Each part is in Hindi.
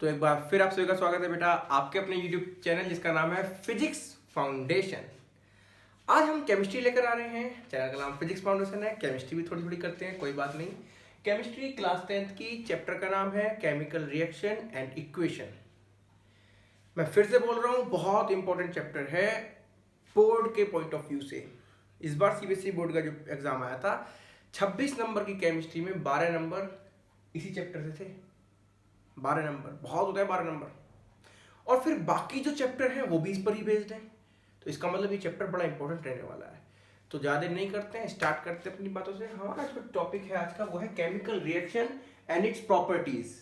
तो एक बार फिर आप सभी का स्वागत है बेटा आपके अपने YouTube चैनल जिसका नाम है फिजिक्स फाउंडेशन। आज हम केमिस्ट्री लेकर आ रहे हैं। चैनल का नाम फिजिक्स फाउंडेशन है। केमिस्ट्री भी थोड़ी थोड़ी करते हैं, कोई बात नहीं। केमिस्ट्री क्लास 10th की चैप्टर का नाम है केमिकल रिएक्शन एंड इक्वेशन। मैं फिर से बोल रहा हूँ, बहुत इंपॉर्टेंट चैप्टर है बोर्ड के पॉइंट ऑफ व्यू से। इस बार सीबीएसई बोर्ड का जो एग्जाम आया था 26 नंबर की केमिस्ट्री में 12 नंबर इसी चैप्टर से थे। 12 नंबर बहुत होता है 12 नंबर, और फिर बाकी जो चैप्टर है वो भी इस पर ही बेस्ड है। तो इसका मतलब ये चैप्टर बड़ा इंपॉर्टेंट रहने वाला है। तो ज़्यादा नहीं करते हैं, स्टार्ट करते हैं अपनी बातों से। हमारा जो टॉपिक है आज का वो है chemical reaction and its properties.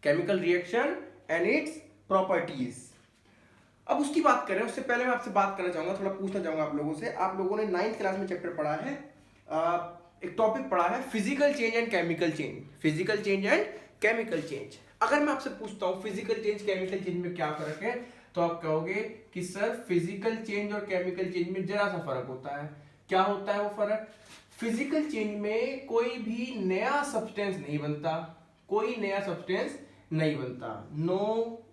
Chemical reaction and its properties. अब उसकी बात करें उससे पहले मैं आपसे बात करना चाहूँगा, थोड़ा पूछना चाहूँगा आप लोगों से। आप लोगों ने 9th क्लास में चैप्टर पढ़ा है, एक टॉपिक पढ़ा है physical change and chemical change. Physical change and chemical change. अगर मैं आपसे पूछता हूँ फिजिकल चेंज केमिकल चेंज में क्या फर्क है, तो आप कहोगे कि सर फिजिकल चेंज और केमिकल चेंज में जरा सा फर्क होता है। क्या होता है वो फर्क? फिजिकल चेंज में कोई भी नया सब्सटेंस नहीं बनता, कोई नया सब्सटेंस नहीं बनता। No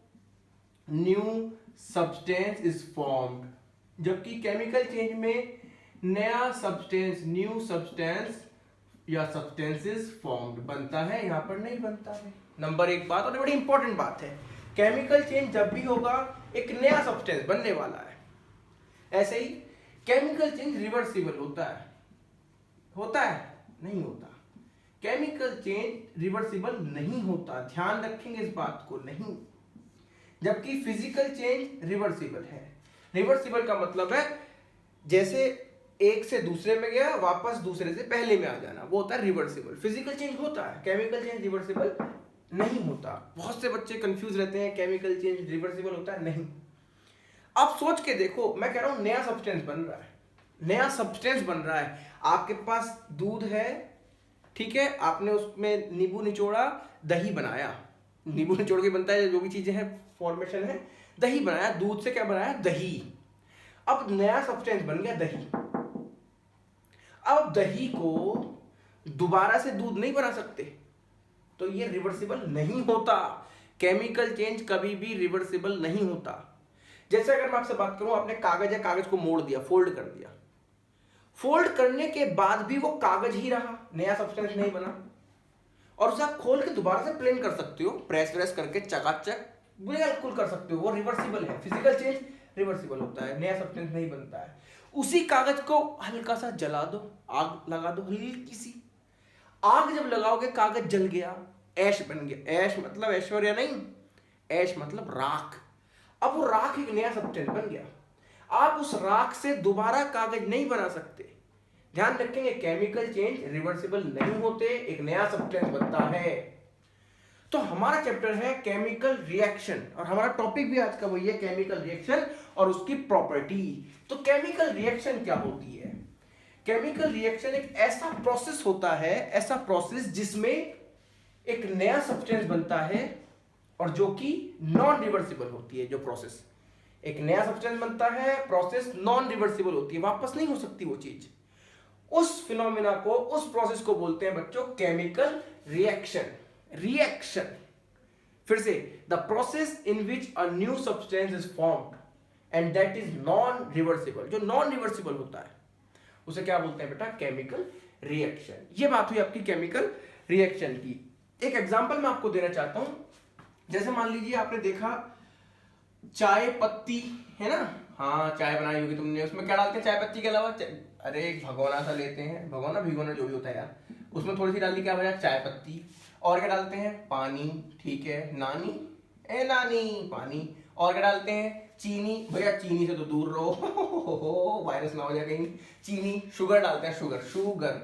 new substance is formed. जबकि केमिकल चेंज में नया सब्सटेंस, न्यू सब्सटेंस या सब्सटेंसेस फॉर्म्ड बनता है, यहां पर नहीं बनता है। नंबर एक बात, और बड़ी इंपॉर्टेंट बात है, केमिकल चेंज जब भी होगा एक नया सब्सटेंस बनने वाला है। ऐसे ही केमिकल चेंज रिवर्सिबल होता है, होता है नहीं होता। केमिकल चेंज रिवर्सिबल नहीं होता, ध्यान रखेंगे इस बात को, नहीं। जबकि फिजिकल चेंज रिवर्सिबल है। रिवर्सिबल का मतलब है जैसे एक से दूसरे में गया वापस दूसरे से पहले में आ जाना, वो होता है रिवर्सिबल। फिजिकल चेंज होता है, केमिकल चेंज रिवर्सिबल नहीं होता। बहुत से बच्चे कंफ्यूज रहते हैं, केमिकल चेंज रिवर्सिबल होता है, नहीं। अब सोच के देखो, मैं कह रहा हूं नया सब्सटेंस बन रहा है, नया सब्सटेंस बन रहा है। आपके पास दूध है, ठीक है, आपने उसमें नींबू निचोड़ा, दही बनाया। नींबू निचोड़ के बनता है जो भी चीजें हैं, फॉर्मेशन है। दही बनाया, दूध से क्या बनाया? दही। अब नया सब्सटेंस बन गया दही। अब दही को दोबारा से दूध नहीं बना सकते, तो ये रिवर्सिबल नहीं होता। केमिकल चेंज कभी भी रिवर्सिबल नहीं होता। जैसे अगर मैं आपसे बात करूं, आपने कागज है, कागज को मोड़ दिया, फोल्ड कर दिया, फोल्ड करने के बाद भी वो कागज ही रहा, नया सब्सटेंस नहीं बना। और उसे आप खोल के दोबारा से प्लेन कर सकते हो, प्रेस व्रेस करके चकाचक बिल्कुल कर सकते हो, वो रिवर्सिबल है। फिजिकल चेंज रिवर्सिबल होता है, नया सब्सटेंस नहीं बनता है। उसी कागज को हल्का सा जला दो, आग लगा दो, हल्की सी आग जब लगाओगे कागज जल गया, ऐश बन गया। ऐश मतलब ऐश्वर्या नहीं, ऐश मतलब राख। अब वो राख एक नया सब्सटेंस बन गया। आप उस राख से दोबारा कागज नहीं बना सकते। ध्यान रखेंगे, केमिकल चेंज रिवर्सिबल नहीं होते, एक नया सब्सटेंस बनता है। तो हमारा चैप्टर है केमिकल रिएक्शन, और हमारा टॉपिक भी आज का वही है, केमिकल रिएक्शन और उसकी प्रॉपर्टी। तो केमिकल रिएक्शन क्या होती है? केमिकल रिएक्शन एक ऐसा प्रोसेस होता है, ऐसा प्रोसेस जिसमें एक नया सब्सटेंस बनता है और जो कि नॉन रिवर्सिबल होती है। जो प्रोसेस, एक नया सब्सटेंस बनता है, प्रोसेस नॉन रिवर्सिबल होती है, वापस नहीं हो सकती वो चीज। उस फिनोमेना को, उस प्रोसेस को बोलते हैं बच्चों केमिकल रिएक्शन। रिएक्शन, फिर से, the process in which a new substance is formed and that is non reversible. जो नॉन रिवर्सिबल होता है उसे क्या बोलते हैं बेटा? Chemical reaction. ये बात हुई आपकी केमिकल रिएक्शन की। एक एग्जांपल मैं आपको देना चाहता हूं। जैसे मान लीजिए आपने देखा चाय पत्ती है ना, हाँ चाय बनाई होगी तुमने, उसमें क्या डालते हैं चाय पत्ती के अलावा? अरे एक भगोना सा लेते हैं, भगोना भिगोना जो भी होता है यार, उसमें थोड़ी सी डाल दी, क्या बना? चाय पत्ती। और क्या डालते हैं? पानी, ठीक है, नानी, ए नानी, पानी। और क्या डालते हैं? चीनी। भैया चीनी से तो दूर रहो, वायरस ना हो जाए कहीं। चीनी। शुगर डालते हैं, शुगर, शुगर,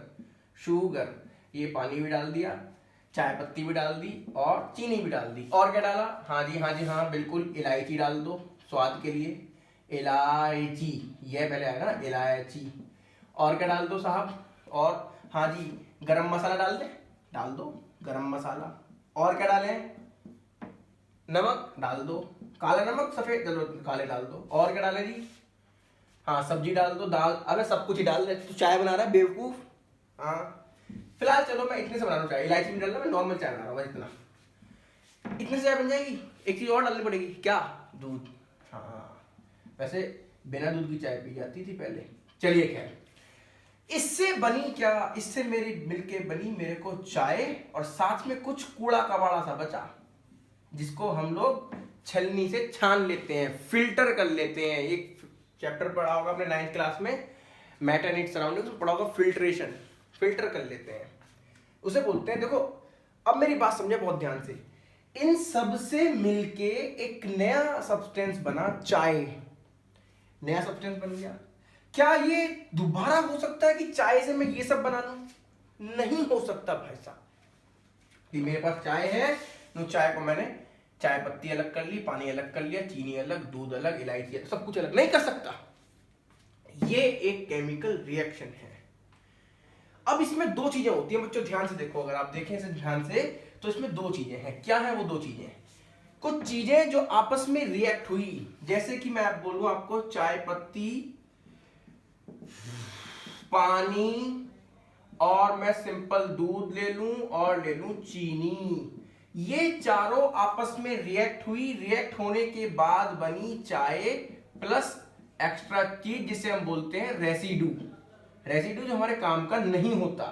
शुगर। ये पानी भी डाल दिया, चाय पत्ती भी डाल दी और चीनी भी डाल दी। और क्या डाला? हाँ जी, हाँ जी, हाँ बिल्कुल, इलायची डाल दो स्वाद के लिए, इलायची, ये पहले आएगा ना, इलायची। और क्या डाल दो साहब? और हाँ जी, गरम मसाला डाल दे, डाल दो गरम मसाला। और क्या डालें? नमक डाल दो, काला नमक, सफेद, चलो काले डाल दो। और क्या डालें जी? हाँ सब्जी डाल दो, दाल। अबे सब कुछ ही डाल दे, तू चाय बना रहा है बेवकूफ। हाँ फिलहाल चलो मैं इतने से बना रहा हूँ चाय, इलायची नहीं डालना, मैं नॉर्मल चाय बना रहा हूँ, बस इतना। इतने से चाय बन जाएगी, एक चीज और डालनी पड़ेगी, क्या? दूध। हाँ, वैसे बिना दूध की चाय पी जाती थी पहले। चलिए खैर, इससे बनी क्या, इससे मेरी मिलके बनी मेरे को चाय, और साथ में कुछ कूड़ा कबाड़ा सा बचा जिसको हम लोग छलनी से छान लेते हैं, फिल्टर कर लेते हैं। एक चैप्टर पढ़ा होगा अपने 9th क्लास में, मैटर एंड इट्स सराउंडिंग्स, पढ़ा होगा फिल्ट्रेशन, फिल्टर कर लेते हैं उसे बोलते हैं। देखो अब मेरी बात समझे बहुत ध्यान से, इन सब से मिलके एक नया सब्सटेंस बना चाय, नया सब्सटेंस बन गया। क्या ये दोबारा हो सकता है कि चाय से मैं ये सब बना लूं? नहीं हो सकता भाई साहब। कि मेरे पास चाय है, तो चाय को मैंने चाय पत्ती अलग कर ली, पानी अलग कर लिया, चीनी अलग, दूध अलग, इलायची अलग, सब कुछ अलग नहीं कर सकता। ये एक केमिकल रिएक्शन है। अब इसमें दो चीजें होती हैं बच्चों, ध्यान से देखो, अगर आप देखें इसे ध्यान से तो इसमें दो चीजें हैं। क्या है वो दो चीजें? कुछ चीजें जो आपस में रिएक्ट हुई, जैसे कि मैं बोलूं आपको चाय पत्ती, पानी, और मैं सिंपल दूध ले लूं और ले लूं चीनी, ये चारों आपस में रिएक्ट हुई, रिएक्ट होने के बाद बनी चाय प्लस एक्स्ट्रा चीज जिसे हम बोलते हैं रेसिड्यू। रेसिड्यू जो हमारे काम का नहीं होता,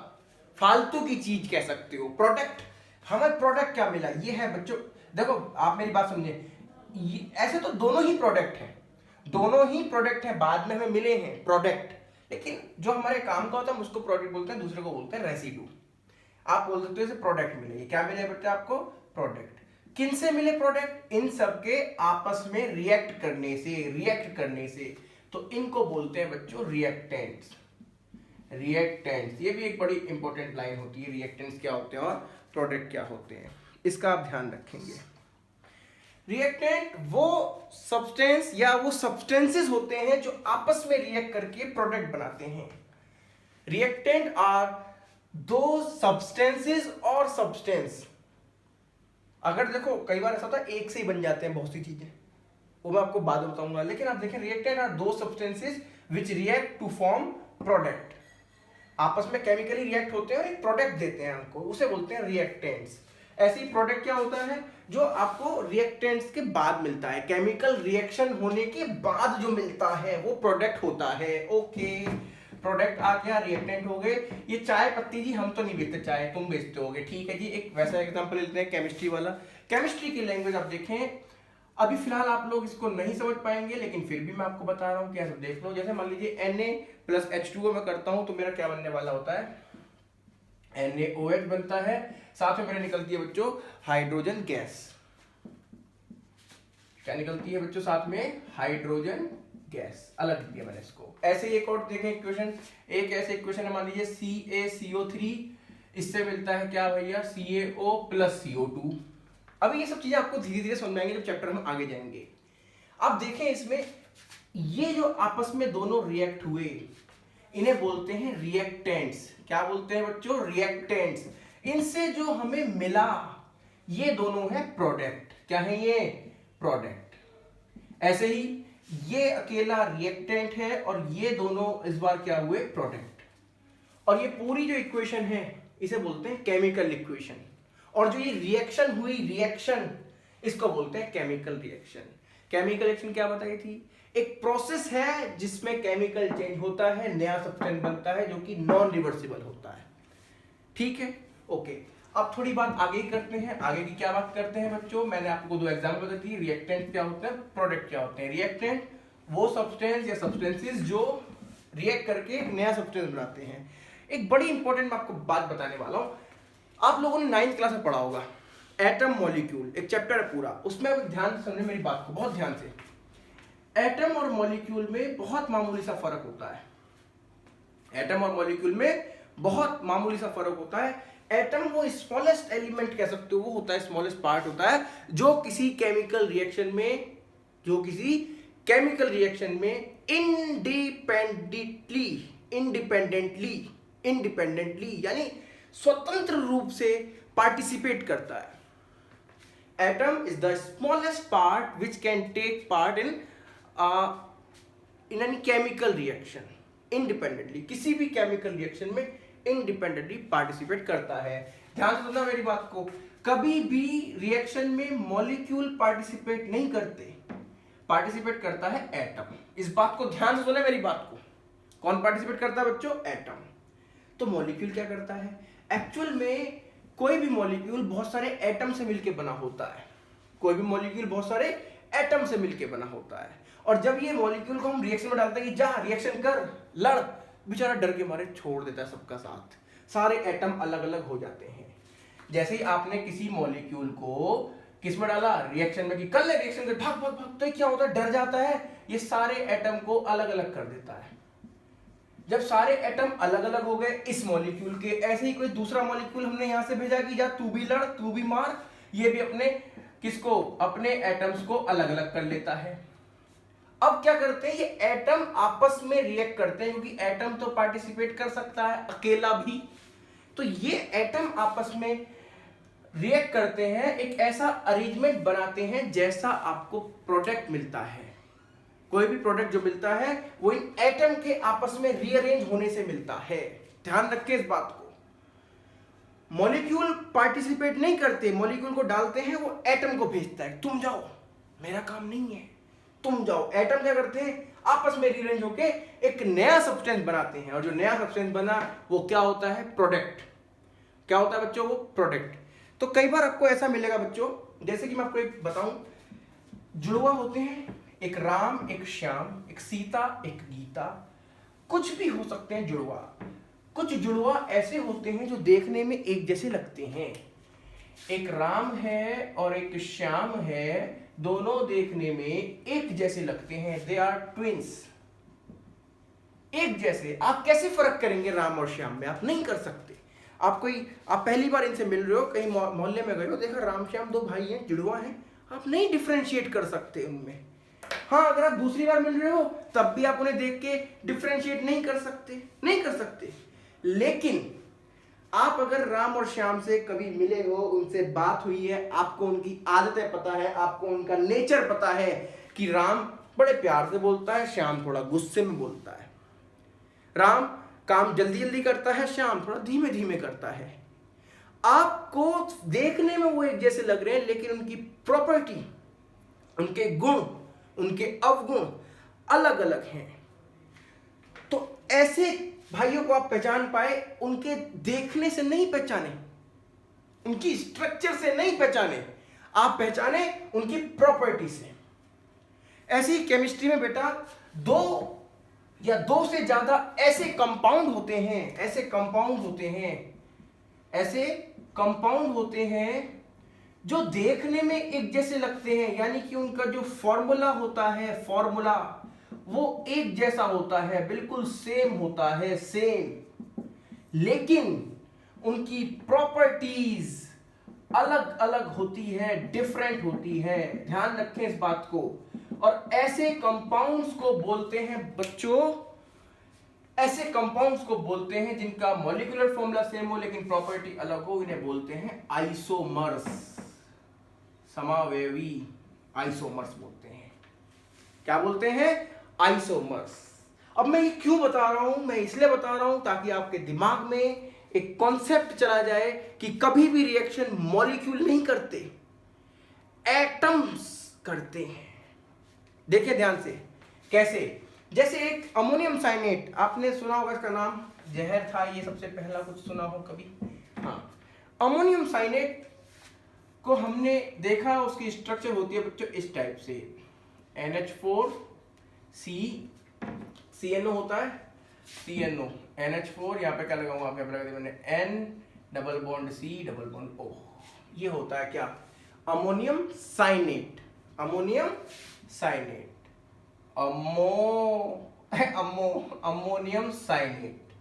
फालतू की चीज कह सकते हो। प्रोडक्ट, हमें प्रोडक्ट क्या मिला, ये है बच्चों। देखो आप मेरी बात समझे, ऐसे तो दोनों ही प्रोडक्ट है, दोनों ही प्रोडक्ट है, बाद में हमें मिले हैं प्रोडक्ट, लेकिन जो हमारे काम का होता है उसको प्रोडक्ट बोलते हैं, दूसरे को बोलते हैं रेसिड्यू। आप बोल सकते हो इसे प्रोडक्ट मिले। क्या मिले बेटा आपको? प्रोडक्ट। किन से मिले प्रोडक्ट? इन सब के आपस में रिएक्ट करने से, रिएक्ट करने से, तो इनको बोलते हैं बच्चों रिएक्टेंट्स। रिएक्टेंट्स, ये भी एक बड़ी इंपॉर्टेंट लाइन होती है, रिएक्टेंट्स क्या होते हैं और प्रोडक्ट क्या होते हैं, इसका आप ध्यान रखेंगे। रिएक्टेंट वो सब्सटेंस या वो सब्सटेंसेस होते हैं जो आपस में रिएक्ट करके प्रोडक्ट बनाते हैं। रिएक्टेंट आर दो सब्सटेंसेस और सब्सटेंस। अगर देखो कई बार ऐसा होता है एक से ही बन जाते हैं बहुत सी चीजें, वो मैं आपको बाद में बताऊंगा, लेकिन आप देखें रिएक्टेंट आर दो substances which react to form product. आपस में केमिकली रिएक्ट होते हैं और एक प्रोडक्ट देते हैं हमको, उसे बोलते हैं रिएक्टेंट्स। ऐसे ही प्रोडक्ट क्या होता है जो आपको रिएक्टेंट्स के बाद मिलता है, केमिकल रिएक्शन होने के बाद जो मिलता है वो प्रोडक्ट होता है। ओके, प्रोडक्ट आ गया, रिएक्टेंट हो गए। ये चाय पत्ती जी हम तो नहीं बेचते चाय, तुम बेचते होगे, ठीक है जी। एक वैसा एग्जांपल लेते हैं केमिस्ट्री वाला। केमिस्ट्री की लैंग्वेज आप देखें, अभी फिलहाल आप लोग इसको नहीं समझ पाएंगे, लेकिन फिर भी मैं आपको बता रहा हूँ, क्या देख लो। जैसे मान लीजिए Na+H2O मैं करता हूँ तो मेरा क्या बनने वाला होता है, NaOH बनता है, साथ में मेरे निकलती है बच्चों हाइड्रोजन गैस। क्या निकलती है बच्चों साथ में? हाइड्रोजन गैस, अलग दिया मैंने इसको। ऐसे ही एक और देखें इक्वेशन, एक ऐसे इक्वेशन है, मान लीजिए CaCO3, इससे मिलता है क्या भैया, CaO+CO2। अभी ये सब चीजें आपको धीरे धीरे समझ में आएंगे जब चैप्टर में आगे जाएंगे। अब देखें इसमें ये जो आपस में दोनों रिएक्ट हुए, इन्हें बोलते हैं रिएक्टेंट्स। क्या बोलते हैं बच्चों? रिएक्टेंट्स। इनसे जो हमें मिला ये दोनों है प्रोडक्ट। क्या है ये? प्रोडक्ट। ऐसे ही ये अकेला रिएक्टेंट है और ये दोनों इस बार क्या हुए? प्रोडक्ट। और ये पूरी जो इक्वेशन है इसे बोलते हैं केमिकल इक्वेशन। और जो ये रिएक्शन हुई, रिएक्शन, इसको बोलते हैं केमिकल रिएक्शन। केमिकल रिएक्शन क्या बताई थी? एक प्रोसेस है जिसमें केमिकल चेंज होता है, नया सब्सटेंस बनता है जो कि नॉन रिवर्सिबल होता है। ठीक है, ओके। अब थोड़ी बात आगे ही करते हैं। आगे की क्या बात करते हैं बच्चों? मैंने आपको दो एग्जाम्पल बता दिए, रिएक्टेंट क्या होते हैं, प्रोडक्ट क्या होते हैं। रिएक्टेंट वो सब्सटेंस या सब्सटेंसेस जो रिएक्ट करके नया सब्सटेंस बनाते हैं। एक बड़ी इंपॉर्टेंट मैं आपको बात बताने वाला हूं। आप लोगों ने 9th क्लास में पढ़ा होगा एटम मॉलिक्यूल, एक चैप्टर है पूरा, उसमें आप ध्यान से समझे मेरी बात को बहुत ध्यान से। एटम और मॉलिक्यूल में बहुत मामूली सा फर्क होता है। एटम और मॉलिक्यूल में बहुत मामूली सा फर्क होता है। एटम वो स्मॉलेस्ट एलिमेंट कह सकते हो, वो होता है स्मॉलेस्ट पार्ट होता है जो किसी केमिकल रिएक्शन में इंडिपेंडेंटली यानी स्वतंत्र रूप से पार्टिसिपेट करता है। Atom is the smallest part which can take part in any chemical reaction independently, किसी भी केमिकल रिएक्शन में इंडिपेंडेंटली पार्टिसिपेट करता है। ध्यान से सुनना मेरी बात को, कभी भी रिएक्शन में मॉलिक्यूल पार्टिसिपेट नहीं करते, पार्टिसिपेट करता है एटम। इस बात को ध्यान से सुने मेरी बात को, कौन पार्टिसिपेट करता है बच्चों? एटम। तो मॉलिक्यूल क्या करता है? एक्चुअल में कोई भी मॉलिक्यूल बहुत सारे एटम से मिलकर बना होता है, कोई भी मॉलिक्यूल बहुत सारे एटम से मिलकर बना होता है। और जब ये मॉलिक्यूल को हम रिएक्शन में डालते हैं कि जा रिएक्शन कर, लड़, बेचारा डर के मारे छोड़ देता है सबका साथ, सारे एटम अलग अलग हो जाते हैं। जैसे ही आपने किसी मॉलिक्यूल को किस में डाला? रिएक्शन में, कि कर ले रिएक्शन कर, भाग भाग भाग, तो क्या होता है? डर जाता है, ये सारे एटम को अलग अलग कर देता है। जब सारे एटम अलग अलग हो गए इस मॉलिक्यूल के, ऐसे ही कोई दूसरा मॉलिक्यूल हमने यहां से भेजा कि जा तू भी लड़, तू भी मार, ये भी अपने किसको? अपने एटम्स को अलग अलग कर लेता है। अब क्या करते हैं? ये एटम आपस में रिएक्ट करते हैं, क्योंकि एटम तो पार्टिसिपेट कर सकता है अकेला भी, तो ये एटम आपस में रिएक्ट करते हैं, एक ऐसा अरेंजमेंट बनाते हैं जैसा आपको प्रोडक्ट मिलता है। कोई भी प्रोडक्ट जो मिलता है वो इन एटम के आपस में रीअरेंज होने से मिलता है। ध्यान रखिए इस बात को। मॉलिक्यूल पार्टिसिपेट नहीं करते, मॉलिक्यूल को डालते हैं, वो एटम को भेजता है, तुम जाओ, मेरा काम नहीं है, तुम जाओ। एटम क्या करते हैं? आपस में रीअरेंज होके एक नया सब्सटेंस बनाते हैं, और जो नया सब्सटेंस बना वो क्या होता है? प्रोडक्ट। क्या होता है बच्चों? वो प्रोडक्ट। तो कई बार आपको ऐसा मिलेगा बच्चों, जैसे कि मैं आपको एक बताऊं, जुड़वा होते हैं, एक राम, एक श्याम, एक सीता, एक गीता, कुछ भी हो सकते हैं जुड़वा। कुछ जुड़वा ऐसे होते हैं जो देखने में एक जैसे लगते हैं, एक राम है और एक श्याम है, दोनों देखने में एक जैसे लगते हैं, दे आर ट्विंस, एक जैसे। आप कैसे फर्क करेंगे राम और श्याम में? आप नहीं कर सकते। आप पहली बार इनसे मिल रहे हो, कहीं मोहल्ले में गए हो, देखा राम श्याम दो भाई हैं, जुड़वा हैं, आप नहीं डिफरेंशिएट कर सकते उनमें। हाँ, अगर आप दूसरी बार मिल रहे हो तब भी आप उन्हें देख के डिफरेंशिएट नहीं कर सकते। लेकिन आप अगर राम और श्याम से कभी मिले हो, उनसे बात हुई है, आपको उनकी आदतें पता है, आपको उनका नेचर पता है कि राम बड़े प्यार से बोलता है, श्याम थोड़ा गुस्से में बोलता है, राम काम जल्दी जल्दी करता है, श्याम थोड़ा धीमे धीमे करता है। आपको देखने में वो एक जैसे लग रहे हैं, लेकिन उनकी प्रॉपर्टी, उनके गुण, उनके अवगुण अलग अलग हैं। तो ऐसे भाइयों को आप पहचान पाए, उनके देखने से नहीं पहचाने, उनकी स्ट्रक्चर से नहीं पहचाने, आप पहचाने उनकी प्रॉपर्टी से। ऐसे ही केमिस्ट्री में बेटा दो या दो से ज्यादा ऐसे कंपाउंड होते हैं जो देखने में एक जैसे लगते हैं, यानी कि उनका जो फॉर्मूला होता है, वो एक जैसा होता है, बिल्कुल सेम होता है, सेम, लेकिन उनकी प्रॉपर्टीज अलग अलग होती है, डिफरेंट होती है। ध्यान रखें इस बात को। और ऐसे कंपाउंड्स को बोलते हैं बच्चों, ऐसे कंपाउंड्स को बोलते हैं जिनका मॉलिक्यूलर फॉर्मूला सेम हो लेकिन प्रॉपर्टी अलग हो, इन्हें बोलते हैं आइसोमर्स, समावयवी आइसोमर्स बोलते हैं। क्या बोलते हैं? आइसोमर्स। अब मैं ये क्यों बता रहा हूं? मैं इसलिए बता रहा हूं ताकि आपके दिमाग में एक कॉन्सेप्ट चला जाए कि कभी भी रिएक्शन मॉलिक्यूल नहीं करते, एटम्स करते हैं। देखिए ध्यान से, कैसे? जैसे एक अमोनियम साइनेट, आपने सुना होगा, इसका नाम जहर था, ये सबसे पहला कुछ सुना हो कभी? हाँ, अमोनियम साइनेट को हमने देखा, उसकी स्ट्रक्चर होती है बच्चों इस टाइप से, NH4 CNO होता है, CNO NH4, यहाँ पे क्या लगाऊंगा आप, मैंने N double bond C double bond O, ये होता है क्या? Ammonium cyanate. Ammonium cyanate.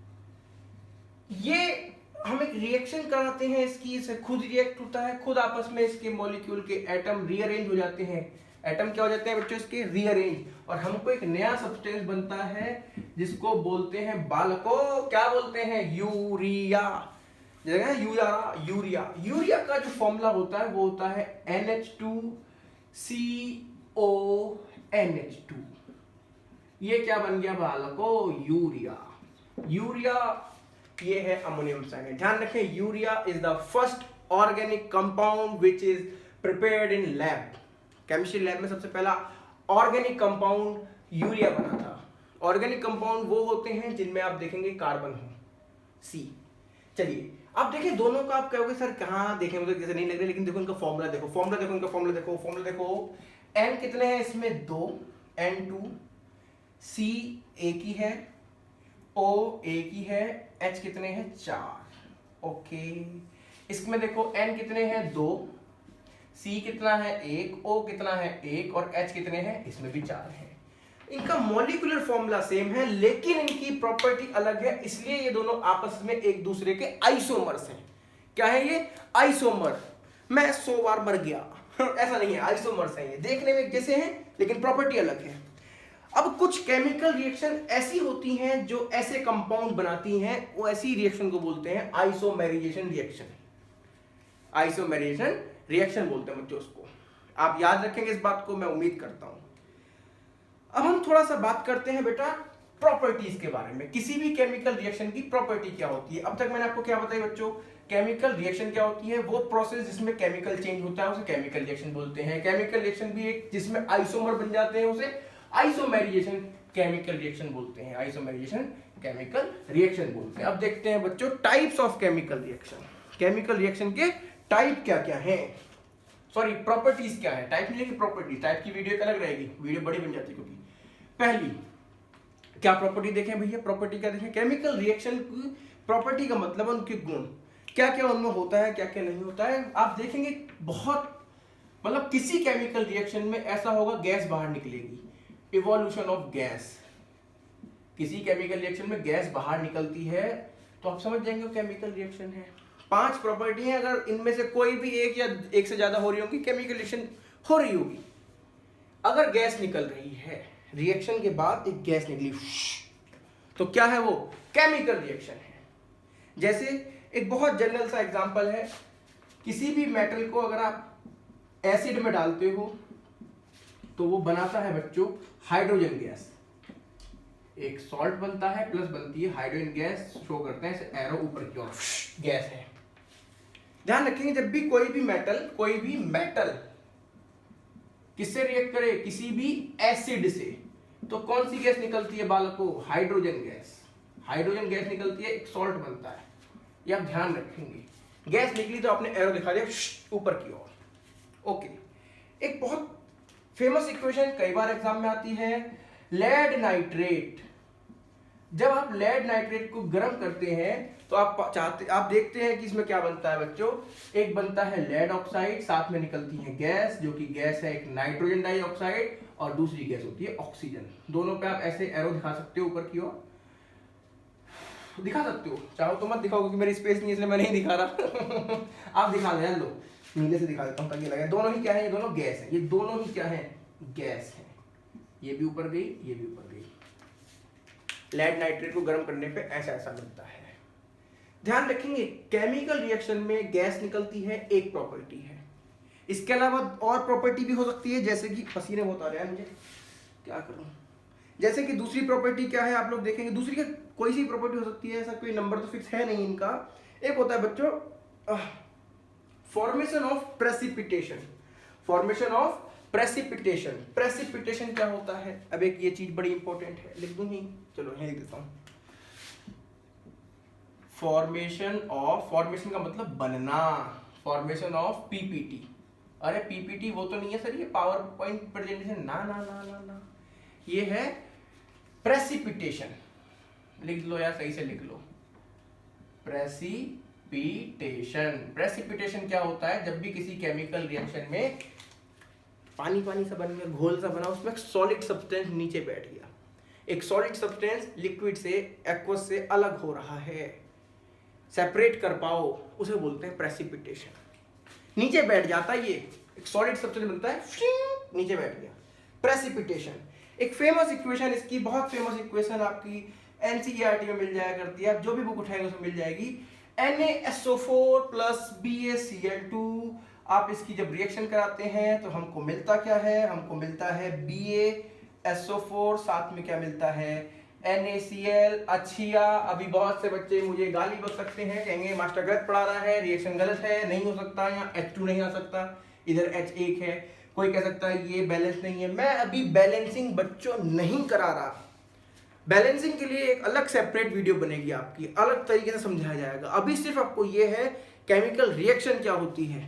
ये हम एक रिएक्शन कराते हैं इसकी, इसे खुद रिएक्ट होता है, खुद आपस में इसके मॉलिक्यूल के एटम रीअरेंज हो जाते हैं। एटम क्या हो जाते हैं बच्चों? इसके रीअरेंज, और हमको एक नया सब्सटेंस बनता है जिसको बोलते हैं बालको, क्या बोलते हैं? यूरिया। यूरिया का जो फॉर्मूला होता है वो होता है NH2CONH2। ये क्या बन गया बालको? यूरिया ये है अमोनियम साइनाइड। ध्यान रखें, urea is the first organic compound which is prepared in lab. Chemistry lab में सबसे पहला ऑर्गेनिक कंपाउंड यूरिया बना था। ऑर्गेनिक कंपाउंड वो होते हैं जिनमें आप देखेंगे कार्बन हो, सी। चलिए अब देखिए दोनों का, आप कहोगे सर कहाँ देखें, मुझे जैसे नहीं लग रहा, लेकिन देखो इनका फॉर्मूला देखो, फॉर्मूला देखो, इनका फॉर्मूला देखो, फॉर्मूला देखो। एन कितने हैं इसमें? 2, N2, C एक ही है, O एक ही है, H कितने हैं? 4। ओके, इसमें देखो N कितने हैं? 2, C कितना है? 1, O कितना है? 1 और H कितने हैं? इसमें भी 4 है। इनका मॉलिक्यूलर फॉर्मूला सेम है लेकिन इनकी प्रॉपर्टी अलग है, इसलिए ये दोनों आपस में एक दूसरे के आइसोमर्स हैं। क्या है ये? आइसोमर। मैं 100 बार मर गया ऐसा नहीं है, आइसोमर्स हैं ये, देखने में जैसे हैं लेकिन प्रॉपर्टी अलग है। अब कुछ केमिकल रिएक्शन ऐसी होती हैं जो ऐसे कंपाउंड बनाती हैं, वो ऐसी रिएक्शन को बोलते हैं आइसोमेराइजेशन रिएक्शन। आइसोमेराइजेशन रिएक्शन बोलते हैं बच्चों उसको। आप याद रखेंगे इस बात को, मैं उम्मीद करता हूं। अब हम थोड़ा सा बात करते हैं बेटा प्रॉपर्टीज के बारे में। किसी भी केमिकल रिएक्शन की प्रॉपर्टी क्या होती है? अब तक मैंने आपको क्या बताया बच्चों? केमिकल रिएक्शन क्या होती है? वो प्रोसेस जिसमें केमिकल चेंज होता है उसे केमिकल रिएक्शन बोलते हैं। केमिकल रिएक्शन भी एक जिसमें आइसोमर बन जाते हैं उसे आइसोमेराइजेशन केमिकल रिएक्शन बोलते हैं। आइसोमेराइजेशन केमिकल रिएक्शन बोलते हैं। अब देखते हैं बच्चों types of chemical reaction. Chemical reaction के टाइप क्या क्या हैं, सॉरी प्रॉपर्टीज क्या है। टाइप नहीं, प्रॉपर्टी। टाइप की वीडियो अलग रहेगी, वीडियो बड़ी बन जाती है। क्योंकि पहली क्या प्रॉपर्टी देखें भैया, प्रॉपर्टी क्या देखें? केमिकल रिएक्शन की प्रॉपर्टी का मतलब उनके गुण, क्या क्या उनमें होता है, क्या क्या नहीं होता है। आप देखेंगे बहुत, मतलब किसी केमिकल रिएक्शन में ऐसा होगा गैस बाहर निकलेगी, इवोल्यूशन ऑफ गैस। किसी केमिकल रिएक्शन में गैस बाहर निकलती है तो आप समझ जाएंगे वो केमिकल रिएक्शन है। 5 प्रॉपर्टी है, अगर इनमें से कोई भी एक या एक से ज्यादा हो रही होगी केमिकल रिएक्शन हो रही होगी। अगर गैस निकल रही है, रिएक्शन के बाद एक गैस निकली, तो क्या है वो? केमिकल रिएक्शन है। जैसे एक बहुत जनरल सा एग्जांपल है, किसी भी मेटल को अगर आप एसिड में डालते हो तो वो बनाता है बच्चों हाइड्रोजन गैस। एक सॉल्ट बनता है प्लस बनती है हाइड्रोजन गैस, शो करते हैं एरो ऊपर की ओर, गैस है। ध्यान रखेंगे जब भी कोई भी मेटल किससे रिएक्ट करे? किसी भी एसिड से, तो कौन सी गैस निकलती है बालकों? Hydrogen gas. हाइड्रोजन गैस निकलती है, एक सॉल्ट बनता है, ये आप ध्यान रखेंगे। गैस निकली तो आपने एरो दिखा दिया ऊपर की ओर। ओके, एक बहुत फेमस इक्वेशन कई बार एग्जाम में आती है, लेड नाइट्रेट। जब आप लेड नाइट्रेट को गर्म करते हैं तो आप देखते हैं कि इसमें क्या बनता है बच्चों? एक बनता है लेड ऑक्साइड, साथ में निकलती है गैस, जो कि गैस है एक नाइट्रोजन डाइऑक्साइड, और दूसरी गैस होती है ऑक्सीजन। दोनों पे आप ऐसे एरो दिखा सकते हो ऊपर की ओर, दिखा सकते हो, चाहो तो मत दिखाओ क्योंकि मेरी स्पेस नहीं है इसलिए मैं नहीं दिखा रहा आप दिखा दे लो, नीले से दिखा देता हूँ ताकि लगे। दोनों ही क्या है? ये दोनों गैस है। ये दोनों ही क्या है? गैस है। ये भी ऊपर गई, ये भी ऊपर गई। लेड नाइट्रेट को गर्म करने पे ऐसा ऐसा बनता है। ध्यान रखेंगे केमिकल रिएक्शन में गैस निकलती है, एक प्रॉपर्टी है। इसके अलावा और प्रॉपर्टी भी हो सकती है, जैसे कि पसीने बहुत आ रहे हैं मुझे, क्या करूं। जैसे कि दूसरी प्रॉपर्टी क्या है आप लोग देखेंगे, दूसरी कोई सी प्रॉपर्टी हो सकती है, ऐसा कोई नंबर तो फिक्स है नहीं इनका। एक होता है बच्चों formation of precipitation. Formation of precipitation. Precipitation क्या होता है? अब एक ये चीज बड़ी इंपॉर्टेंट है, लिख दूं नहीं, चलो यहीं लिख देता हूं। फॉर्मेशन का मतलब बनना। Formation of PPT. अरे पीपीटी वो तो नहीं है सर, ये पावर पॉइंट प्रेजेंटेशन, ना ना ना ना ना, ये है प्रेसिपिटेशन। लिख लो यार, सही से लिख लो, प्रेसिपिटेशन। प्रेसिपिटेशन क्या होता है? जब भी किसी केमिकल रिएक्शन में पानी पानी सा बन गया, घोल सा बना, उसमें सॉलिड सब्सटेंस नीचे बैठ गया, एक सॉलिड सब्सटेंस लिक्विड से, एक्वस से अलग हो रहा है, सेपरेट कर पाओ, उसे बोलते हैं प्रेसिपिटेशन। नीचे बैठ जाता है, ये एक सॉलिड सब्सटेंस बनता है, नीचे बैठ गया, प्रेसिपिटेशन। एक फेमस इक्वेशन इसकी, बहुत फेमस इक्वेशन आपकी एनसीईआरटी में मिल जाया करती है, आप जो भी बुक उठाएंगे उसमें मिल जाएगी। NaSO4 plus BaCl2। आप इसकी जब रिएक्शन कराते हैं तो हमको मिलता क्या है? हमको मिलता है BaSO4, साथ में क्या मिलता है? NaCl अच्छिया। अभी बहुत से बच्चे मुझे गाली बक सकते हैं, कहेंगे मास्टर गलत पढ़ा रहा है, रिएक्शन गलत है, नहीं हो सकता, यहाँ H2 नहीं आ सकता, इधर H1 है। कोई कह सकता है ये बैलेंस नहीं है। मैं अभी बैलेंसिंग बच्चों नहीं करा रहा। बैलेंसिंग के लिए एक अलग सेपरेट वीडियो बनेगी आपकी, अलग तरीके से समझाया जाएगा। अभी सिर्फ आपको ये है केमिकल रिएक्शन क्या होती है,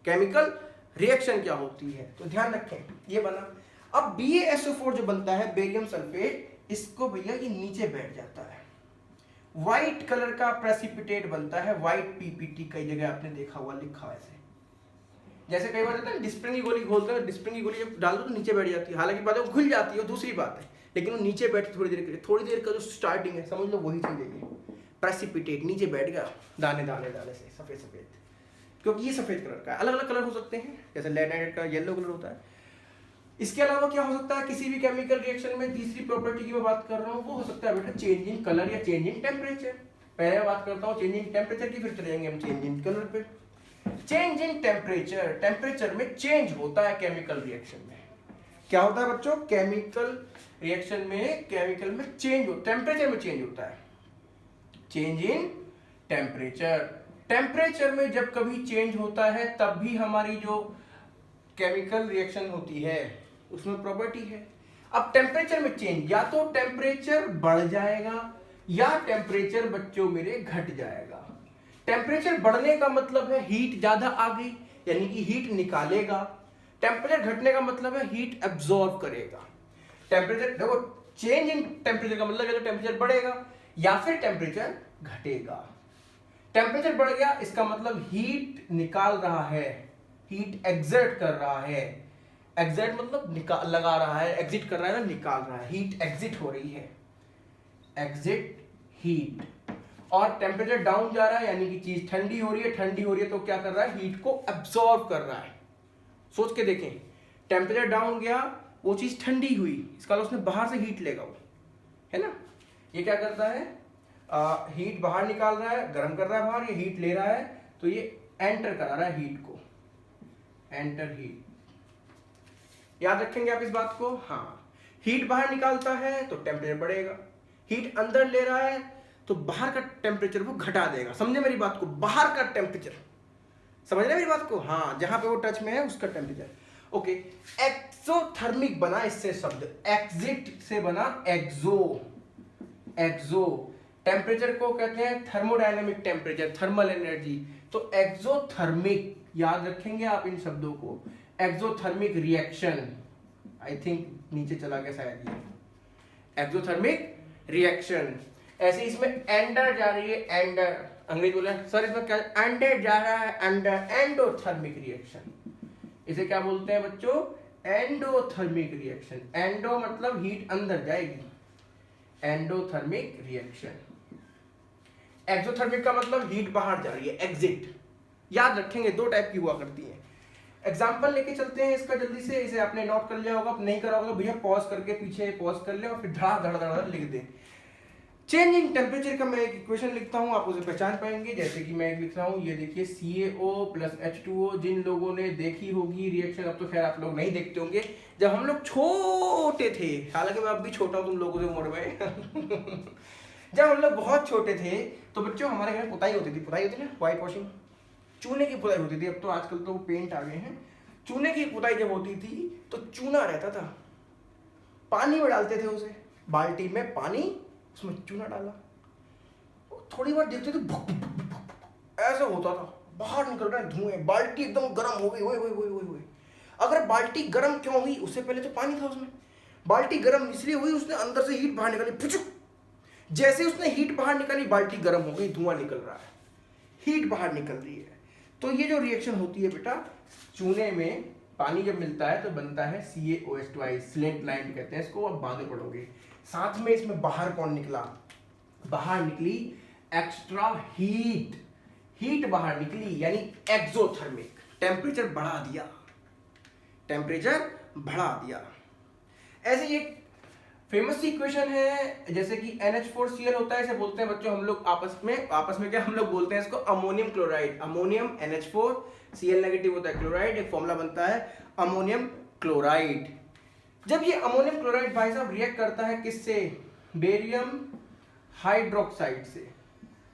केमिकल रिएक्शन क्या होती है, तो ध्यान रखें। ये बना। अब BaSO4 जो बनता है बेरियम सल्फेट, इसको भैया ये नीचे बैठ जाता है, व्हाइट कलर का प्रेसिपिटेट बनता है, व्हाइट PPT। कई जगह आपने देखा हुआ लिखा है ऐसे, जैसे कई बार होता है डिस्प्रिन की गोली घोलते हैं, डिस्प्रिन की गोली जब डाल दो तो नीचे बैठ जाती है, हालांकि बाद में घुल जाती है, दूसरी बात है, लेकिन वो नीचे बैठती थोड़ी देर के लिए। थोड़ी देर का जो स्टार्टिंग है समझ लो वही चीज है, प्रेसिपिटेट नीचे बैठ गया दाने दाने दाने से, सफेद सफेद, क्योंकि ये सफेद कलर का है। अलग अलग कलर हो सकते हैं, जैसे लेड का येलो कलर होता है। इसके अलावा क्या हो सकता है, किसी भी केमिकल रिएक्शन में तीसरी प्रॉपर्टी की मैं बात कर रहा हूँ, वो हो सकता है बेटा चेंज इन कलर या चेंज इन टेम्परेचर। पहले मैं बात करता हूँ चेंज इन टेम्परेचर की, फिर चलेंगे हम चेंज इन कलर पे। चेंज इन टेम्परेचर, टेम्परेचर में चेंज होता है केमिकल रिएक्शन में। क्या होता है बच्चों, केमिकल रिएक्शन में, केमिकल में चेंज हो, टेम्परेचर में चेंज होता है, चेंज इन टेम्परेचर। टेम्परेचर में जब कभी चेंज होता है तब भी हमारी जो केमिकल रिएक्शन होती है उसमें प्रॉपर्टी है। अब टेम्परेचर में चेंज, या तो टेम्परेचर बढ़ जाएगा या टेम्परेचर बच्चों मेरे घट जाएगा। टेम्परेचर बढ़ने का मतलब है हीट ज्यादा आ गई, यानी कि हीट निकालेगा। टेम्परेचर घटने का मतलब है हीट एब्जॉर्ब करेगा। टेम्परेचर देखो, चेंज इन टेम्परेचर का मतलब है तो टेम्परेचर बढ़ेगा या फिर टेम्परेचर घटेगा। टेम्परेचर बढ़ गया इसका मतलब हीट निकाल रहा है, हीट एग्जर्ट कर रहा है। एग्जर्ट मतलब निकाल, लगा रहा है, एग्जिट कर रहा है ना, निकाल रहा है, हीट एग्जिट हो रही है, एग्जिट हीट। और टेम्परेचर डाउन जा रहा है यानी कि चीज ठंडी हो रही है, ठंडी हो रही है तो क्या कर रहा है, हीट को एब्सॉर्ब कर रहा है। सोच के देखें, टेम्परेचर डाउन गया, वो चीज ठंडी हुई, इसका उसने बाहर से हीट लेगा वो, है ना। ये क्या करता है, हीट बाहर निकाल रहा है, गर्म कर रहा है बाहर, ये हीट ले रहा है, तो ये एंटर करा रहा है हीट को, एंटर हीट। याद रखेंगे आप इस बात को। हाँ, हीट बाहर निकालता है तो टेम्परेचर बढ़ेगा, हीट अंदर ले रहा है तो बाहर का टेम्परेचर वो घटा देगा। समझे मेरी बात को, बाहर का टेम्परेचर, समझ रहे मेरी बात को। हाँ, जहां पे वो टच में है उसका टेम्परेचर। ओके, एक्सोथर्मिक बना इससे शब्द, एग्जिट से बना एक्सो। एक्सो टेम्परेचर को कहते हैं थर्मोडायनेमिक टेम्परेचर, थर्मल एनर्जी। तो एक्सोथर्मिक, याद रखेंगे आप इन शब्दों को। एक्सोथर्मिक रिएक्शन, आई थिंक नीचे चला गया शायद ये, एक्सोथर्मिक रिएक्शन। ऐसे इसमें एंडर जा रही है, एंडर, अंग्रेजी बोले सर इसमें क्या, एंडर जा रहा है, एंडर, एंडोथर्मिक रिएक्शन। इसे क्या बोलते हैं बच्चों, एंडोथर्मिक रिएक्शन। एंडो मतलब हीट अंदर जाएगी, एंडोथर्मिक रिएक्शन। एक्सोथर्मिक का मतलब हीट बाहर जा रही है, एग्जिट। याद रखेंगे दो टाइप की हुआ करती है। एग्जाम्पल लेके चलते हैं इसका जल्दी से, इसे आपने नोट कर लिया होगा, नहीं करा होगा भैया पॉज करके पीछे पॉज कर ले और फिर धड़ा धड़ा धड़ा लिख दे। चेंज इन टेम्परेचर का मैं एक इक्वेशन लिखता हूँ, आप उसे पहचान पाएंगे। जैसे कि मैं एक लिख रहा हूँ, ये देखिए CaO + H2O। जिन लोगों ने देखी होगी रिएक्शन, अब तो खैर आप लोग नहीं देखते होंगे, जब हम लोग छोटे थे, हालांकि मैं अब भी छोटा हूँ तुम लोगों से उम्र में जब हम लोग बहुत छोटे थे तो बच्चों हमारे घर पुताई होती थी, पुताई होती ना, व्हाइट वॉशिंग, चूने की पुताई होती थी। अब तो आजकल तो पेंट आ गए हैं। चूने की पुताई जब होती थी तो चूना रहता था, पानी में डालते थे उसे, बाल्टी में पानी, उसमें चूना डाला, थोड़ी बार देखते थे भुक भुक भुक भुक ऐसा होता था, बाहर निकल रहा है धुएं, बाल्टी एकदम गर्म हो गई, ओए। अगर बाल्टी गर्म क्यों हुई, उससे पहले तो पानी था उसमें। बाल्टी गर्म इसलिए हुई, उसने अंदर से हीट बाहर निकाली, फुचुक, जैसे उसने हीट बाहर निकाली बाल्टी गर्म हो गई, धुआं निकल रहा है, हीट बाहर निकल रही है। तो ये जो रिएक्शन होती है बेटा, चूने में पानी जब मिलता है तो बनता है CaOH2, स्लेट लाइन कहते हैं इसको, अब बाद में पढ़ोगे। साथ में इसमें बाहर कौन निकला, बाहर निकली एक्स्ट्रा हीट, हीट बाहर निकली, यानी एक्सोथर्मिक, टेम्परेचर बढ़ा दिया, टेम्परेचर बढ़ा दिया। ऐसे ये फेमस इक्वेशन है, जैसे कि NH4Cl होता है, इसे बोलते हैं बच्चों हम लोग आपस में क्या हम लोग बोलते हैं इसको, ammonium chloride. Ammonium NH4Cl negative होता है क्लोराइड, एक फॉर्मूला बनता है अमोनियम क्लोराइड। जब ये अमोनियम क्लोराइड भाई साहब रिएक्ट करता है किससे, बेरियम हाइड्रोक्साइड से।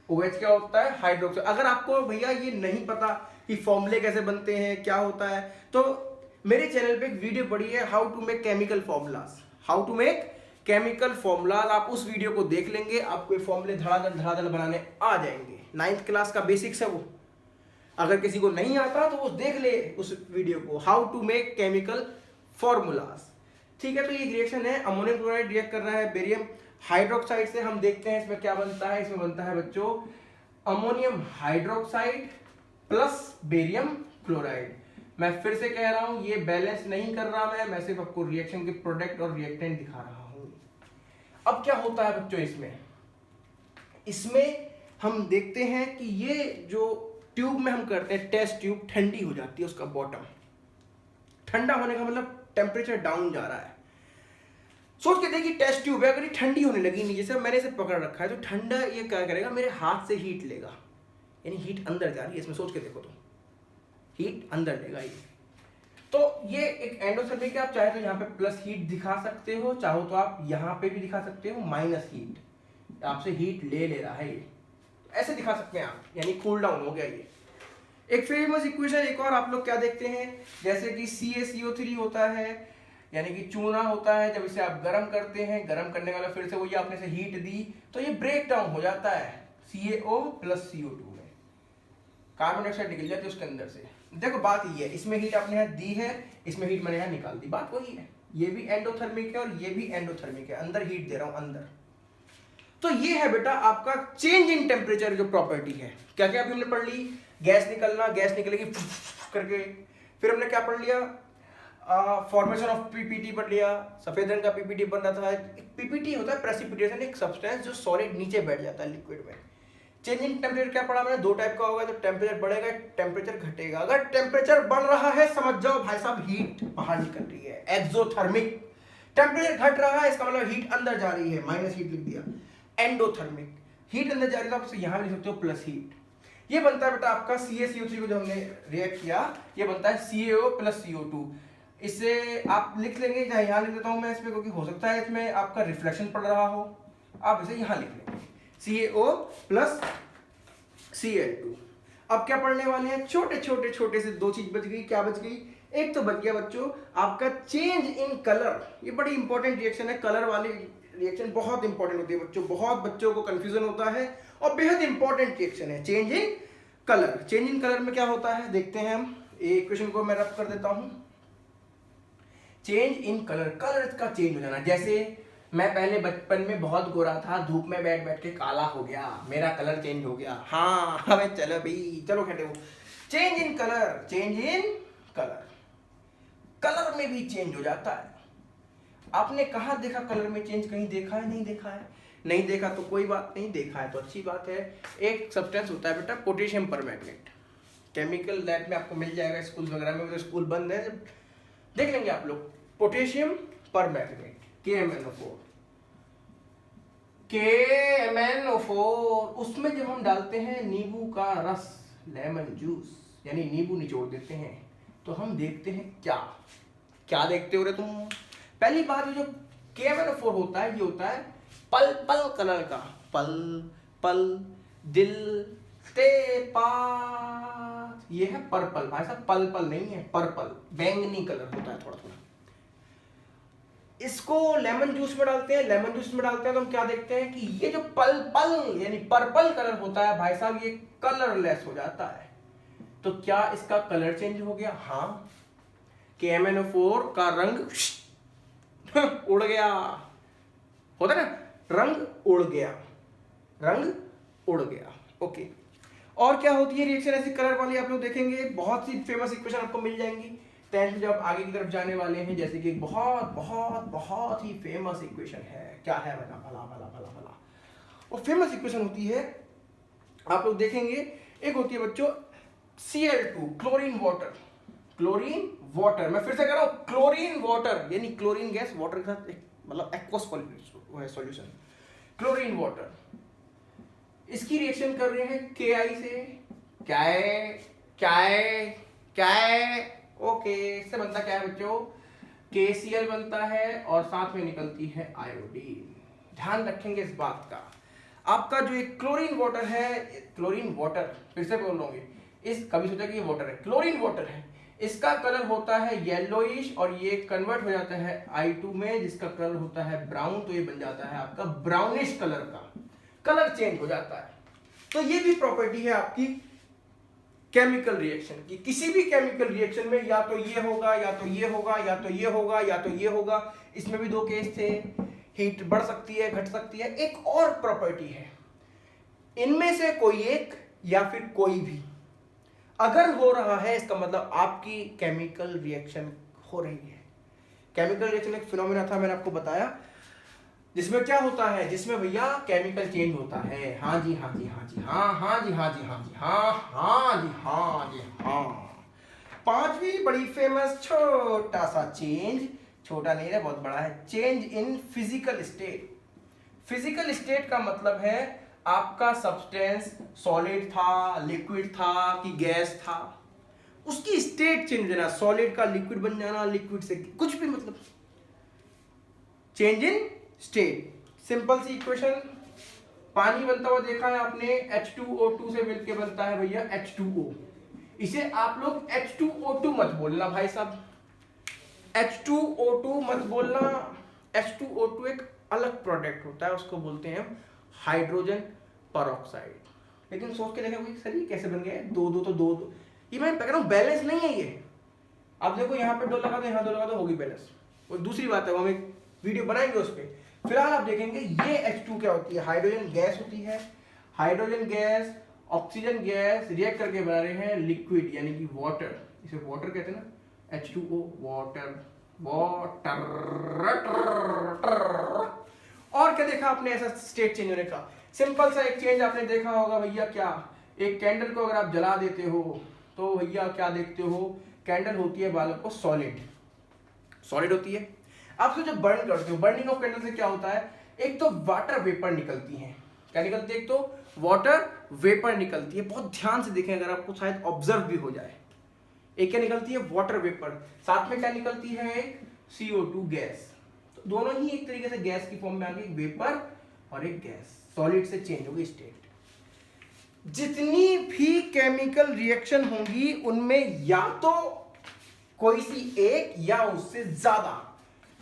OH क्या होता है? हाइड्रोक्साइड। अगर आपको भैया ये नहीं पता कि फॉर्मूले कैसे बनते हैं, क्या होता है, तो मेरे चैनल पे एक वीडियो पड़ी है, how to make chemical formulas. How to make chemical formulas, आप उस वीडियो को देख लेंगे, आपको फॉर्मूले धड़ाधड़ बनाने आ जाएंगे। 9th क्लास का बेसिक्स है वो। अगर किसी को नहीं आता तो वो देख ले उस वीडियो को, how to make chemical formulas. ठीक है, तो ये रिएक्शन है, अमोनियम क्लोराइड रिएक्ट कर रहा है बेरियम हाइड्रोक्साइड से। हम देखते हैं इसमें क्या बनता है। इसमें बनता है बच्चों ammonium hydroxide plus barium chloride. मैं फिर से कह रहा हूं, ये बैलेंस नहीं कर रहा मैं सिर्फ आपको रिएक्शन के प्रोडक्ट और रिएक्टेंट दिखा रहा हूं। अब क्या होता है बच्चों इसमें हम देखते हैं कि ये जो ट्यूब में हम करते हैं टेस्ट ट्यूब, ठंडी हो जाती है, उसका बॉटम ठंडा होने का मतलब टेम्परेचर डाउन जा रहा है। सोच के देखिए टेस्ट ट्यूब है, अगर ये ठंडी होने लगी नहीं, जैसे मैंने इसे पकड़ रखा है तो ठंडा ये क्या करेगा, मेरे हाथ से हीट लेगा, यानी हीट अंदर जा रही है इसमें। सोच के देखो तो हीट अंदर लेगा ये। तो ये एक एंडोथर्मिक है। आप चाहे तो यहाँ पे प्लस हीट दिखा सकते हो, चाहो तो आप यहाँ पे भी दिखा सकते हो माइनस हीट, आपसे हीट ले रहा है ये, ऐसे दिखा सकते हैं आप, यानी कूल डाउन हो गया ये। एक फेमस इक्वेशन एक और आप लोग क्या देखते हैं, जैसे कि CaCO3 होता है, यानी कि चूना होता है, जब इसे आप गर्म करते हैं, गर्म करने वाला फिर से वही आपने से हीट दी तो ये ब्रेक डाउन हो जाता है CaO प्लस CO2 में, कार्बन डाइऑक्साइड निकल जाती है उसके अंदर से। देखो बात ये है, इसमें हीट आपने यहाँ दी है, इसमें हीट मैंने यहाँ निकाल दी, बात वही है। ये भी एंडोथर्मिक है और ये भी एंडोथर्मिक है, अंदर हीट दे रहा हूं अंदर। तो ये है बेटा आपका चेंज इन टेम्परेचर जो प्रॉपर्टी है। क्या क्या अभी हमने पढ़ ली, गैस निकलना, गैस निकलेगी करके, फिर हमने क्या पढ़ लिया, फॉर्मेशन ऑफ पीपीटी पढ़ लिया, सफेद रंग का पीपीटी बन रहा था। पीपीटी होता है प्रेसिपिटेशन, एक सब्सटेंस जो सॉलिड नीचे बैठ जाता है लिक्विड में। चेंज इन टेम्परेचर क्या पढ़ा मैंने, दो टाइप का होगा, तो टेम्परेचर बढ़ेगा, टेम्परेचर घटेगा। अगर टेम्परेचर बढ़ रहा है समझ जाओ भाई साहब हीट बाहर निकल रही है, एक्सोथर्मिक। टेम्परेचर घट रहा है इसका मतलब हीट अंदर जा रही है, माइनस हीट लिख दिया। एंडोथर्मिक, हीट अंदर जा रही है तो आप यहां लिख सकते हो प्लस हीट। ये बनता है बेटा आपका CaCO3 को जो हमने रिएक्ट किया, ये बनता है CaO प्लस CO2। इससे आप लिख लेंगे, चाहे यहाँ लिख देता हूं मैं इसमें, क्योंकि हो सकता है इसमें आपका रिफ्लेक्शन पड़ रहा हो, आप इसे यहाँ लिख लेंगे CaO प्लस Cl2। अब क्या पढ़ने वाले हैं, छोटे छोटे छोटे से दो चीज बच गई। क्या बच गई, एक तो बच गया बच्चों आपका चेंज इन कलर। ये बड़ी इंपॉर्टेंट रिएक्शन है, कलर वाली रिएक्शन बहुत इंपॉर्टेंट होती है बच्चों, बहुत बच्चों को कंफ्यूजन होता है और बेहद इंपॉर्टेंट रिएक्शन है change in colour. Change in colour में क्या होता है देखते हैं हम, इक्वेशन को मैं रब कर देता हूं। चेंज इन कलर, कलर का चेंज हो जाना। जैसे मैं पहले बचपन में बहुत गोरा था, धूप में बैठ बैठ के काला हो गया, मेरा कलर चेंज हो गया। हाँ हमें चलो भाई, चलो खेले वो change in colour, change in colour, colour में भी चेंज हो जाता है। आपने कहा देखा कलर में चेंज, कहीं देखा है, नहीं देखा है, नहीं देखा तो कोई बात नहीं, देखा है तो अच्छी बात है। एक सब्सटेंस होता है बेटा पोटेशियम परमैंगनेट, केमिकल लैब में आपको मिल जाएगा, स्कूल वगैरह में, तो स्कूल बंद है, देख लेंगे आप लोग। पोटेशियम परमैंगनेट KMnO4, उसमें जब हम डालते हैं नींबू का रस, लेमन जूस, यानी नींबू निचोड़ देते हैं, तो हम देखते हैं क्या क्या देखते हो रे तुम। पहली बात जो KMnO4 होता है, ये होता है पल पल कलर का, पल पल दिल ते पास, ये है पर्पल। भाई साहब पल पल नहीं है, पर्पल, बैंगनी कलर होता है थोड़ा थोड़ा। इसको लेमन जूस में डालते हैं, लेमन जूस में डालते हैं तो हम क्या देखते हैं कि ये जो पल पल यानी पर्पल कलर होता है भाई साहब, ये कलरलेस हो जाता है। तो क्या इसका कलर चेंज हो गया? हाँ, KMnO4 का रंग उड़ गया, होता ना, रंग उड़ गया, रंग उड़ गया। ओके, और क्या होती है रिएक्शन ऐसी कलर वाली, आप लोग देखेंगे बहुत सी फेमस इक्वेशन आपको मिल जाएंगी 10th में जब आगे की तरफ जाने वाले हैं। जैसे कि बहुत बहुत बहुत ही फेमस इक्वेशन है, क्या है बेटा, भला भला भला भला, और फेमस इक्वेशन होती है, आप लोग देखेंगे, एक होती है बच्चों Cl2, chlorine water, chlorine water, मैं फिर से कह रहा हूं क्लोरीन वाटर, यानी क्लोरीन गैस वाटर के साथ मतलब एक्वस सॉल्यूशन, क्लोरीन वाटर। इसकी रिएक्शन कर रहे हैं Ki से, क्या ओके, इससे बनता क्या है बच्चों, KCl बनता है और साथ में निकलती है आयोडीन। ध्यान रखेंगे इस बात का। आपका जो एक क्लोरीन वाटर है, क्लोरीन वाटर फिर से बोल लूंगी, इस कभी सोचा कि ये वाटर है, क्लोरीन वाटर है, इसका कलर होता है येलोइश और ये कन्वर्ट हो जाता है I2 में जिसका कलर होता है ब्राउन, तो ये बन जाता है आपका ब्राउनिश कलर का, कलर चेंज हो जाता है। तो ये भी प्रॉपर्टी है आपकी केमिकल रिएक्शन की। किसी भी केमिकल रिएक्शन में या तो ये होगा या तो ये होगा या तो ये होगा या तो ये होगा। इसमें भी दो केस थे, हीट बढ़ सकती है घट सकती है। एक और प्रॉपर्टी है, इनमें से कोई एक या फिर कोई भी अगर हो रहा है इसका मतलब आपकी केमिकल रिएक्शन हो रही है। केमिकल रिएक्शन एक फिनोमेना था, मैंने आपको बताया, जिसमें क्या होता है, जिसमें भैया केमिकल चेंज होता है। हाँ जी हाँ जी हाँ जी हाँ हाँ जी हाँ जी हाँ जी हाँ हाँ जी हाँ जी हाँ। पांचवी बड़ी फेमस छोटा सा चेंज, छोटा नहीं है बहुत बड़ा है, change in physical state. Physical state का मतलब है आपका सब्सटेंस सॉलिड था, लिक्विड था कि गैस था, उसकी स्टेट चेंज होना, सॉलिड का लिक्विड बन जाना, लिक्विड से कुछ भी, मतलब चेंज इन स्टेट। सिंपल सी इक्वेशन, पानी बनता हुआ देखा है आपने, H2O2 से मिलके बनता है भैया H2O। इसे आप लोग H2O2 मत बोलना भाई साहब, H2O2 मत बोलना। H2O2 एक अलग प्रोडक्ट होता है, उसको बोलते हैं हाइड्रोजन परऑक्साइड। लेकिन सोच के देखो सर ये कैसे बन गया, दो दो तो दो दो, ये मैं कह रहा हूँ बैलेंस नहीं है ये। आप देखो यहाँ पे दो लगा दो, यहाँ दो लगा दो, होगी बैलेंस। और दूसरी बात है, वो हम एक वीडियो बनाएंगे उस पर। फिलहाल आप देखेंगे ये H2 क्या होती है, हाइड्रोजन गैस होती है। Hydrogen gas oxygen gas react करके बना रहे हैं लिक्विड यानी कि वाटर, इसे वाटर कहते हैं ना, H2O वाटर, वाटर। और क्या देखा आपने ऐसा स्टेट चेंज होने का? सिंपल सा एक चेंज आपने देखा होगा भैया, क्या, एक कैंडल को अगर आप जला देते हो तो भैया क्या देखते हो, कैंडल होती है बालों को सॉलिड, सॉलिड होती है। आप उसको जब बर्न करते हो, बर्निंग ऑफ कैंडल से क्या होता है, एक तो वाटर वेपर निकलती है, क्या निकलती है, एक तो वाटर वेपर निकलती है। बहुत ध्यान से देखें अगर आपको शायद ऑब्जर्व भी हो जाए। एक क्या निकलती है, वाटर वेपर, साथ में क्या निकलती है, एक CO2 गैस। तो दोनों ही एक तरीके से गैस की फॉर्म में आ गई, वेपर और एक गैस, सॉलिड से चेंज होगी स्टेट। जितनी भी केमिकल रिएक्शन होंगी उनमें या तो कोई सी एक या उससे ज्यादा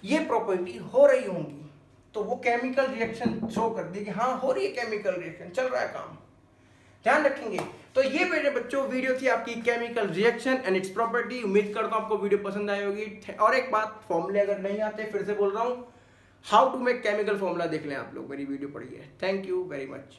ये प्रॉपर्टी हो रही होंगी, तो वो केमिकल रिएक्शन शो कर दी कि हाँ हो रही है केमिकल रिएक्शन, चल रहा है काम। ध्यान रखेंगे। तो ये मेरे बच्चों वीडियो थी आपकी chemical reaction and it's property. उम्मीद करता हूं आपको वीडियो पसंद आई होगी। और एक बात, फॉर्मूले अगर नहीं आते फिर से बोल रहा हूं, how to make chemical formula देख लें आप लोग, मेरी वीडियो पढ़ी है। Thank you very much.